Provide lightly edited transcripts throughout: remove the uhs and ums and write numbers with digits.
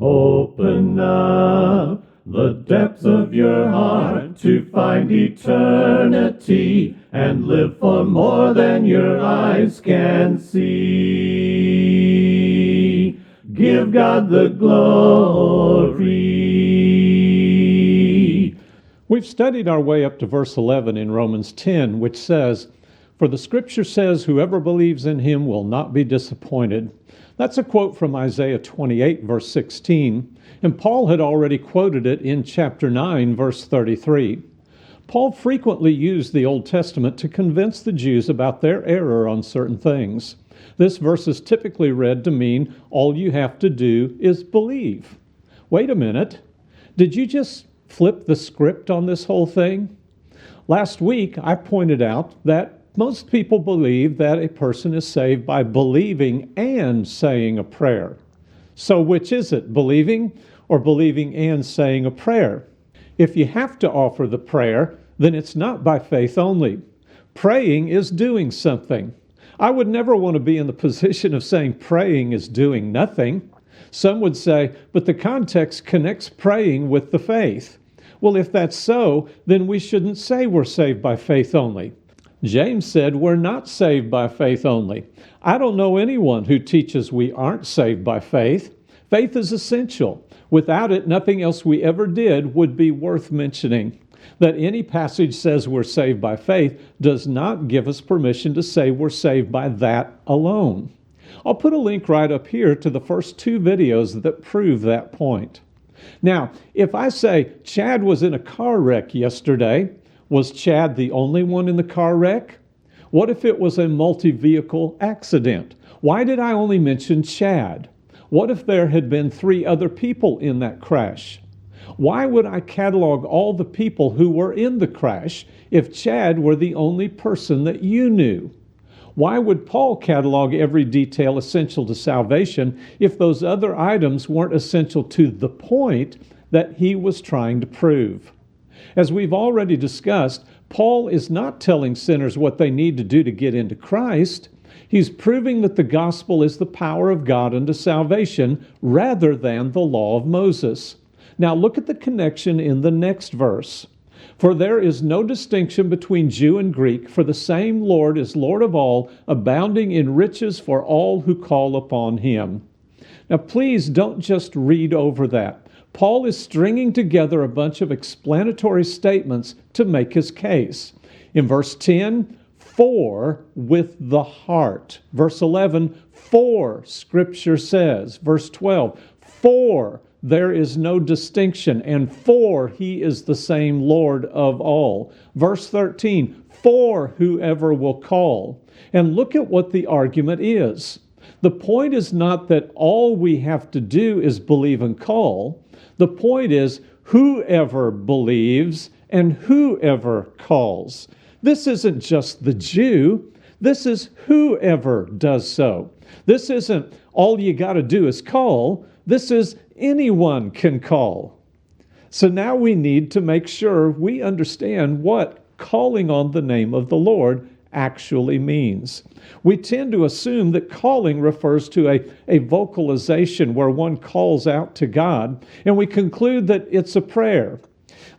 Open up the depths of your heart to find eternity and live for more than your eyes can see. Give God the glory. We've studied our way up to verse 11 in Romans 10, which says, "For the scripture says, whoever believes in him will not be disappointed." That's a quote from Isaiah 28, verse 16, and Paul had already quoted it in chapter 9, verse 33. Paul frequently used the Old Testament to convince the Jews about their error on certain things. This verse is typically read to mean all you have to do is believe. Wait a minute. Did you just flip the script on this whole thing? Last week, I pointed out that most people believe that a person is saved by believing and saying a prayer. So which is it, believing or believing and saying a prayer? If you have to offer the prayer, then it's not by faith only. Praying is doing something. I would never want to be in the position of saying praying is doing nothing. Some would say, but the context connects praying with the faith. Well, if that's so, then we shouldn't say we're saved by faith only. James said we're not saved by faith only. I don't know anyone who teaches we aren't saved by faith. Faith is essential. Without it, nothing else we ever did would be worth mentioning. That any passage says we're saved by faith does not give us permission to say we're saved by that alone. I'll put a link right up here to the first 2 videos that prove that point. Now, if I say Chad was in a car wreck yesterday, was Chad the only one in the car wreck? What if it was a multi-vehicle accident? Why did I only mention Chad? What if there had been 3 other people in that crash? Why would I catalog all the people who were in the crash if Chad were the only person that you knew? Why would Paul catalog every detail essential to salvation if those other items weren't essential to the point that he was trying to prove? As we've already discussed, Paul is not telling sinners what they need to do to get into Christ. He's proving that the gospel is the power of God unto salvation rather than the law of Moses. Now look at the connection in the next verse. For there is no distinction between Jew and Greek, for the same Lord is Lord of all, abounding in riches for all who call upon him. Now please don't just read over that. Paul is stringing together a bunch of explanatory statements to make his case. In verse 10, for with the heart. Verse 11, for Scripture says. Verse 12, for there is no distinction, and for he is the same Lord of all. Verse 13, for whoever will call. And look at what the argument is. The point is not that all we have to do is believe and call. The point is whoever believes and whoever calls. This isn't just the Jew. This is whoever does so. This isn't all you got to do is call. This is anyone can call. So now we need to make sure we understand what calling on the name of the Lord actually means. We tend to assume that calling refers to a vocalization where one calls out to God, and we conclude that it's a prayer.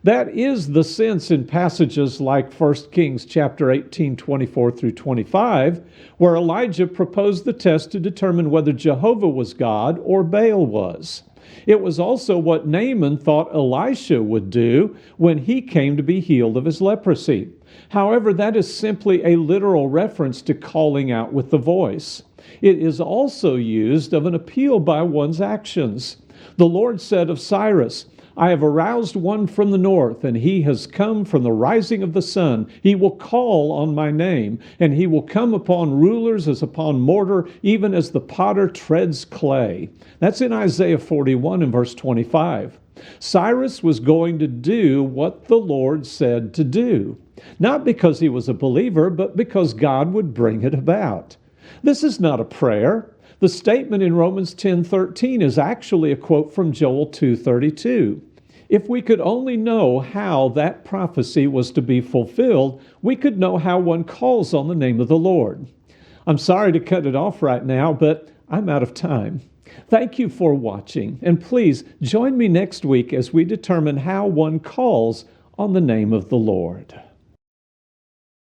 That is the sense in passages like 1 Kings chapter 18, 24 through 25, where Elijah proposed the test to determine whether Jehovah was God or Baal was. It was also what Naaman thought Elisha would do when he came to be healed of his leprosy. However, that is simply a literal reference to calling out with the voice. It is also used of an appeal by one's actions. The Lord said of Cyrus, I have aroused one from the north, and he has come from the rising of the sun. He will call on my name, and he will come upon rulers as upon mortar, even as the potter treads clay. That's in Isaiah 41 and verse 25. Cyrus was going to do what the Lord said to do, not because he was a believer, but because God would bring it about. This is not a prayer. The statement in Romans 10:13 is actually a quote from Joel 2:32. If we could only know how that prophecy was to be fulfilled, we could know how one calls on the name of the Lord. I'm sorry to cut it off right now, but I'm out of time. Thank you for watching, and please join me next week as we determine how one calls on the name of the Lord.